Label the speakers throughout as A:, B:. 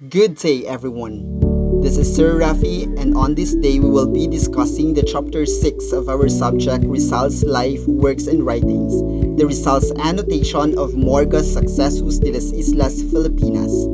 A: Good day, everyone. This is Sir Rafi, and on this day we will be discussing the chapter 6 of our subject Rizal's Life, Works, and Writings, the Rizal's Annotation of Morga's Sucesos de las Islas Filipinas.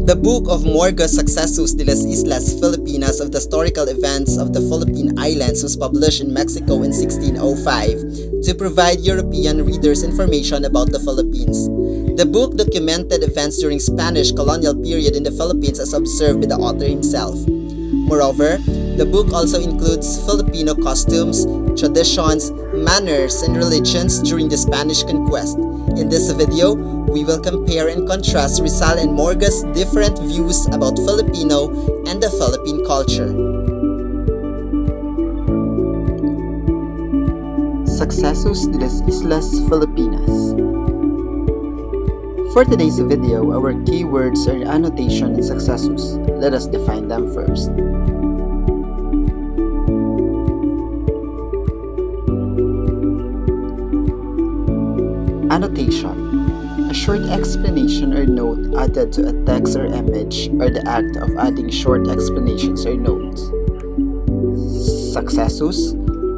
A: The Book of Morga's Sucesos de las Islas Filipinas of the Historical Events of the Philippine Islands was published in Mexico in 1605 to provide European readers information about the Philippines. The book documented events during Spanish colonial period in the Philippines as observed by the author himself. Moreover, the book also includes Filipino costumes, traditions, manners, and religions during the Spanish conquest. In this video, we will compare and contrast Rizal and Morga's different views about Filipino and the Philippine culture. Sucesos de las Islas Filipinas. For today's video, our keywords are annotation and sucesos. Let us define them first. Annotation, a short explanation or note added to a text or image, or the act of adding short explanations or notes. Sucesos,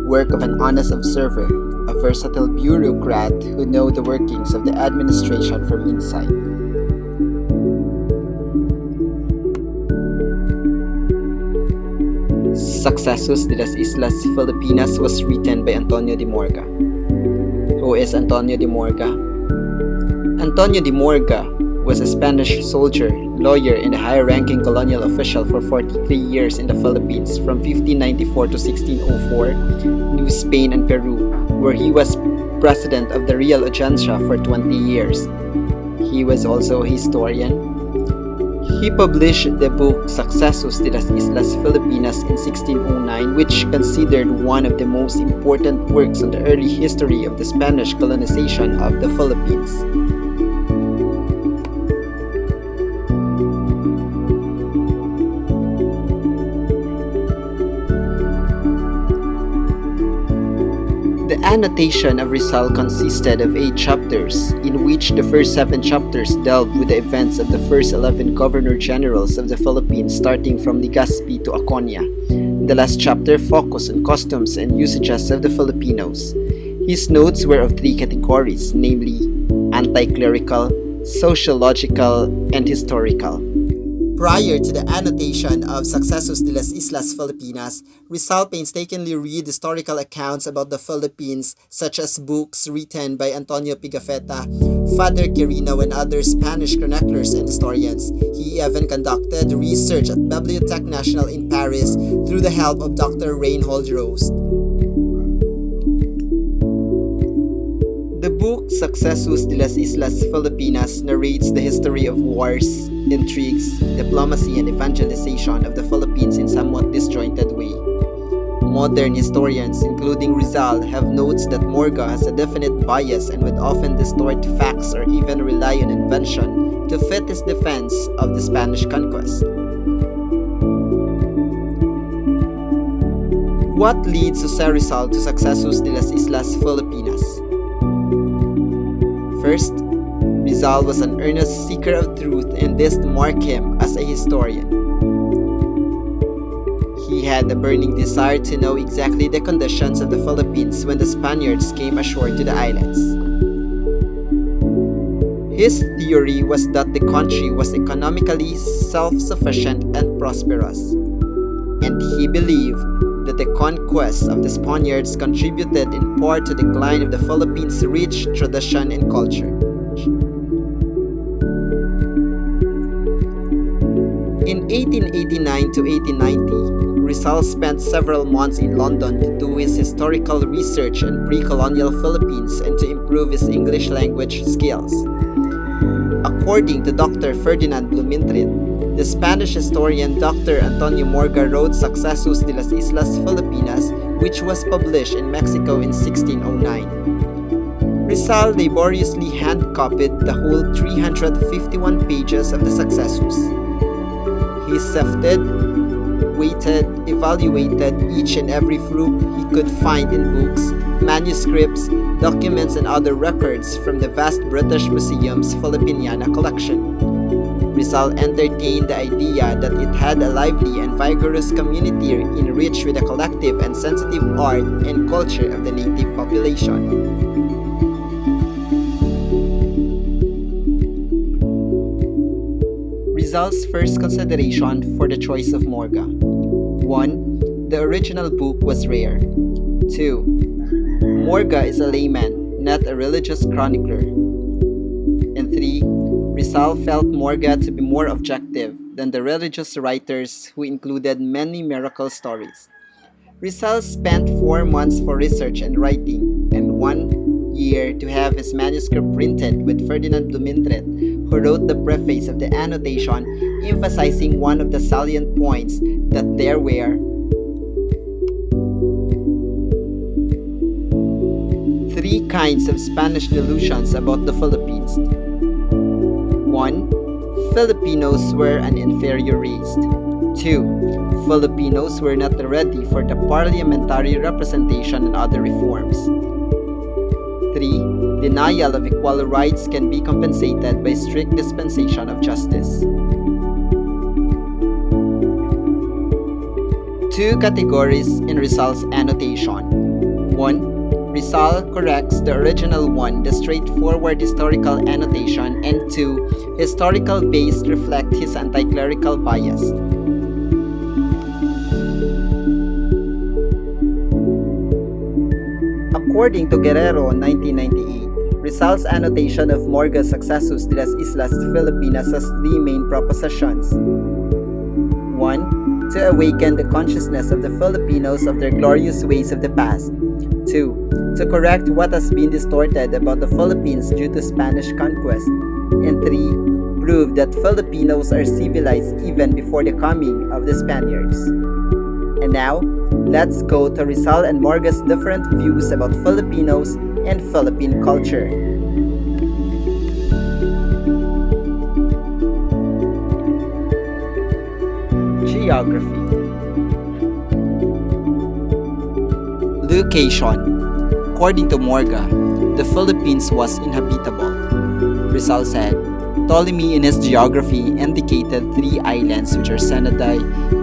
A: work of an honest observer, a versatile bureaucrat who knows the workings of the administration from inside. Sucesos de las Islas Filipinas was written by Antonio de Morga. Who is Antonio de Morga? Antonio de Morga was a Spanish soldier, lawyer, and a high-ranking colonial official for 43 years in the Philippines from 1594 to 1604, New Spain and Peru, where he was president of the Real Audiencia for 20 years. He was also a historian. He published the book Sucesos de las Islas Filipinas in 1609, which considered one of the most important works on the early history of the Spanish colonization of the Philippines. The annotation of Rizal consisted of 8 chapters, in which the first 7 chapters delved with the events of the first 11 governor-generals of the Philippines starting from Legazpi to Aconia. The last chapter focused on customs and usages of the Filipinos. His notes were of 3 categories, namely anti-clerical, sociological, and historical. Prior to the annotation of Sucesos de las Islas Filipinas, Rizal painstakingly read historical accounts about the Philippines, such as books written by Antonio Pigafetta, Father Quirino, and other Spanish chroniclers and historians. He even conducted research at Bibliothèque Nationale in Paris through the help of Dr. Reinhold Rost. The book Sucesos de las Islas Filipinas narrates the history of wars, intrigues, diplomacy, and evangelization of the Philippines in somewhat disjointed way. Modern historians, including Rizal, have notes that Morga has a definite bias and would often distort facts or even rely on invention to fit his defense of the Spanish conquest. What leads Jose Rizal to Sucesos de las Islas Filipinas? First, Rizal was an earnest seeker of truth, and this marked him as a historian. He had a burning desire to know exactly the conditions of the Philippines when the Spaniards came ashore to the islands. His theory was that the country was economically self-sufficient and prosperous, and he believed that the conquest of the Spaniards contributed in part to the decline of the Philippines' rich tradition and culture. In 1889 to 1890, Rizal spent several months in London to do his historical research on pre-colonial Philippines and to improve his English language skills. According to Dr. Ferdinand Blumentritt, the Spanish historian Dr. Antonio de Morga wrote Sucesos de las Islas Filipinas, which was published in Mexico in 1609. Rizal laboriously hand-copied the whole 351 pages of the Sucesos. He sifted, weighted, evaluated each and every fluke he could find in books, manuscripts, documents, and other records from the vast British Museum's Filipiniana collection. Rizal entertained the idea that it had a lively and vigorous community enriched with the collective and sensitive art and culture of the native population. Rizal's first consideration for the choice of Morga. 1. The original book was rare. 2. Morga is a layman, not a religious chronicler. And 3. Rizal felt Morga to be more objective than the religious writers who included many miracle stories. Rizal spent 4 months for research and writing, and 1 year to have his manuscript printed with Ferdinand Blumentritt, who wrote the preface of the Annotation, emphasizing one of the salient points that there were three kinds of Spanish delusions about the Philippines. 1. Filipinos were an inferior race. 2. Filipinos were not ready for the parliamentary representation and other reforms. 3. Denial of equal rights can be compensated by strict dispensation of justice. 2 categories in Rizal's annotation. 1. Rizal corrects the original 1, the straightforward historical annotation, and 2. Historical base reflect his anti-clerical bias. According to Guerrero, 1998, Rizal's annotation of Morga's Sucesos de las Islas Filipinas has 3 main propositions. 1. To awaken the consciousness of the Filipinos of their glorious ways of the past. 2. To correct what has been distorted about the Philippines due to Spanish conquest. And 3. Prove that Filipinos are civilized even before the coming of the Spaniards. And now, let's go to Rizal and Morga's different views about Filipinos and Philippine culture. Geography. Location. According to Morga, the Philippines was inhabitable. Rizal said, Ptolemy in his geography indicated 3 islands which are Senadai,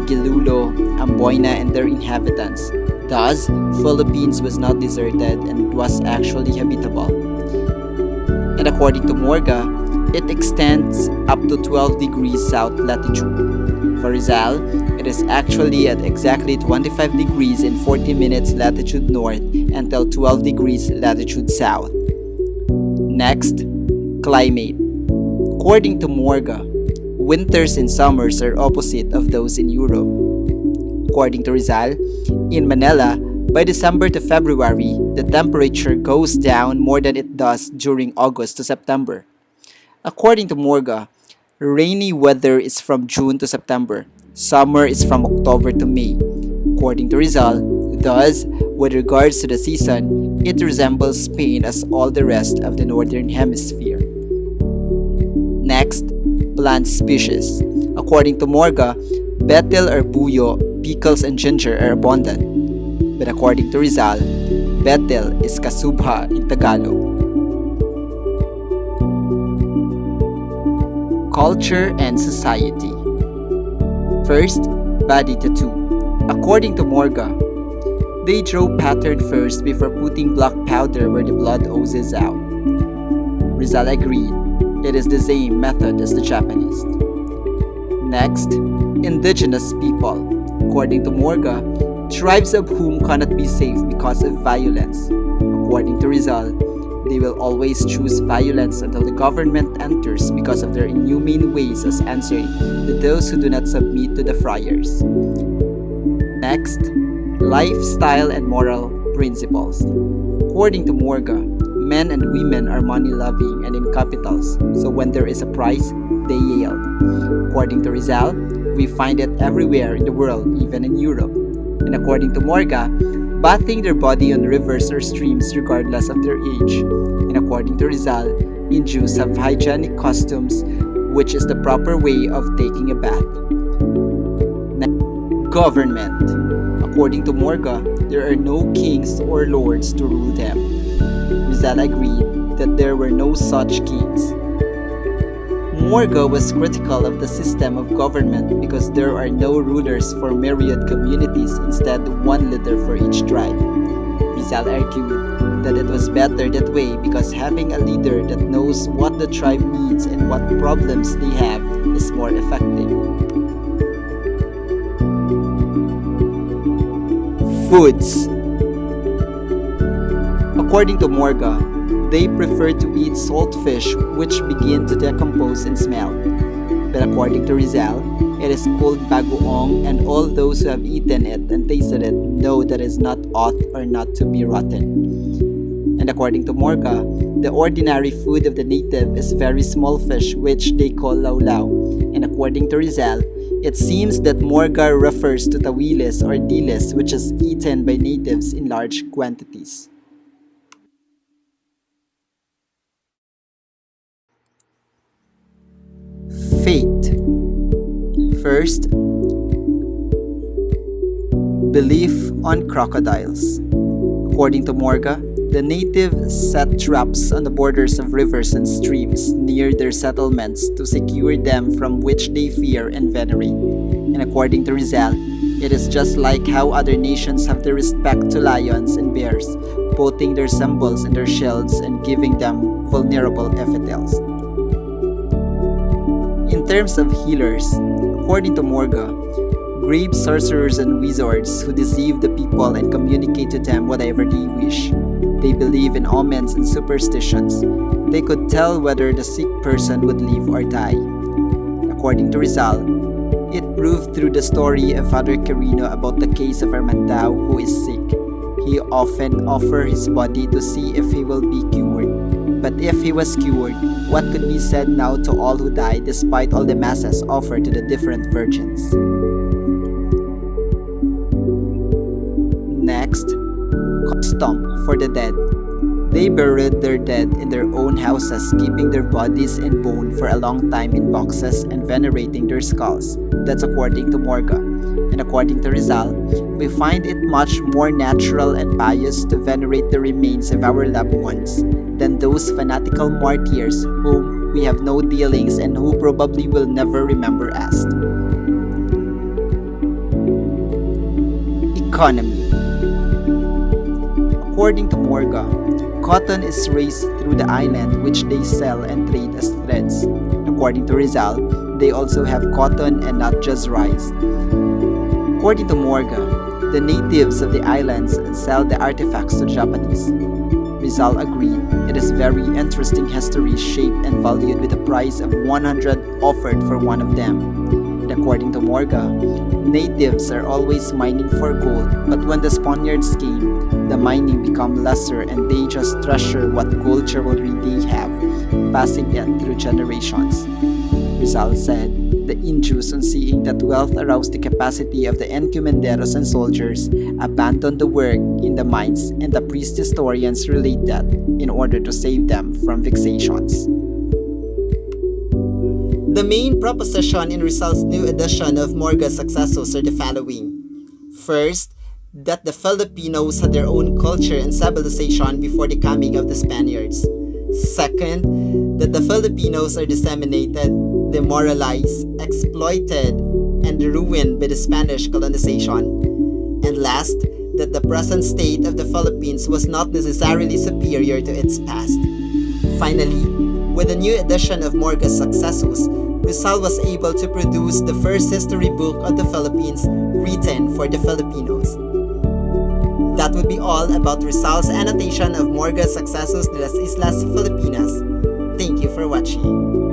A: Gilulo, Amboyna and their inhabitants. Thus, Philippines was not deserted and was actually habitable. And according to Morga, it extends up to 12 degrees south latitude. For Rizal, it is actually at exactly 25 degrees and 40 minutes latitude north until 12 degrees latitude south. Next, climate. According to Morga, winters and summers are opposite of those in Europe. According to Rizal, in Manila, by December to February, the temperature goes down more than it does during August to September. According to Morga, rainy weather is from June to September. Summer is from October to May. According to Rizal, thus, with regards to the season, it resembles Spain as all the rest of the northern hemisphere. Next, plant species. According to Morga, betel or buyo, pickles and ginger are abundant. But according to Rizal, betel is kasubha in Tagalog. Culture and society. First, body tattoo. According to Morga, they draw pattern first before putting black powder where the blood oozes out. Rizal agreed. It is the same method as the Japanese. Next, indigenous people. According to Morga, tribes of whom cannot be safe because of violence. According to Rizal, They will always choose violence until the government enters because of their inhumane ways as answering to those who do not submit to the friars. Next, lifestyle and moral principles. According to Morga, men and women are money-loving and in capitals, so when there is a price, they yield. According to Rizal, we find it everywhere in the world, even in Europe. And according to Morga, bathing their body on rivers or streams regardless of their age. And according to Rizal, Jews have hygienic costumes, which is the proper way of taking a bath. Government. According to Morga, there are no kings or lords to rule them. Rizal agreed that there were no such kings. Morga was critical of the system of government because there are no rulers for myriad communities, instead one leader for each tribe. Rizal argued that it was better that way because having a leader that knows what the tribe needs and what problems they have is more effective. Foods. According to Morga, they prefer to eat salt fish which begin to decompose and smell. But according to Rizal, it is called bagoong, and all those who have eaten it and tasted it know that it is not ought or not to be rotten. And according to Morga, the ordinary food of the native is very small fish which they call laulao. And according to Rizal, it seems that Morga refers to tawilis or dilis, which is eaten by natives in large quantities. Fate. First, belief on crocodiles. According to Morga, the natives set traps on the borders of rivers and streams near their settlements to secure them from which they fear and venerate. And according to Rizal, it is just like how other nations have their respect to lions and bears, putting their symbols in their shields and giving them vulnerable epithets. In terms of healers, according to Morga, grave sorcerers and wizards who deceive the people and communicate to them whatever they wish. They believe in omens and superstitions. They could tell whether the sick person would live or die. According to Rizal, it proved through the story of Father Quirino about the case of Armandao who is sick. He often offered his body to see if he will be cured. But if he was cured, what could be said now to all who die despite all the masses offered to the different virgins? Next, custom for the dead. They buried their dead in their own houses, keeping their bodies and bone for a long time in boxes and venerating their skulls. That's according to Morga. And according to Rizal, we find it much more natural and pious to venerate the remains of our loved ones than those fanatical martyrs whom we have no dealings and who probably will never remember us. Economy. According to Morga, cotton is raised through the island which they sell and trade as threads. According to Rizal, they also have cotton and not just rice. According to Morga, the natives of the islands sell the artifacts to Japanese. Rizal agreed it is very interesting history shaped and valued with a price of 100 offered for one of them. And according to Morga, natives are always mining for gold, but when the Spaniards came, the mining became lesser and they just treasure what gold jewelry they have, passing it through generations. Rizal said, the Jews, on seeing that wealth aroused the capacity of the encomenderos and soldiers, abandoned the work in the mines, and the priest historians relate that in order to save them from vexations. The main proposition in Rizal's new edition of Morga's Sucesos are the following. First, that the Filipinos had their own culture and civilization before the coming of the Spaniards. Second, that the Filipinos are disseminated, demoralized, exploited, and ruined by the Spanish colonization. And last, that the present state of the Philippines was not necessarily superior to its past. Finally, with the new edition of Morga's Sucesos, Rizal was able to produce the first history book of the Philippines written for the Filipinos. That would be all about Rizal's annotation of Morga's Sucesos de las Islas Filipinas. Thank you for watching.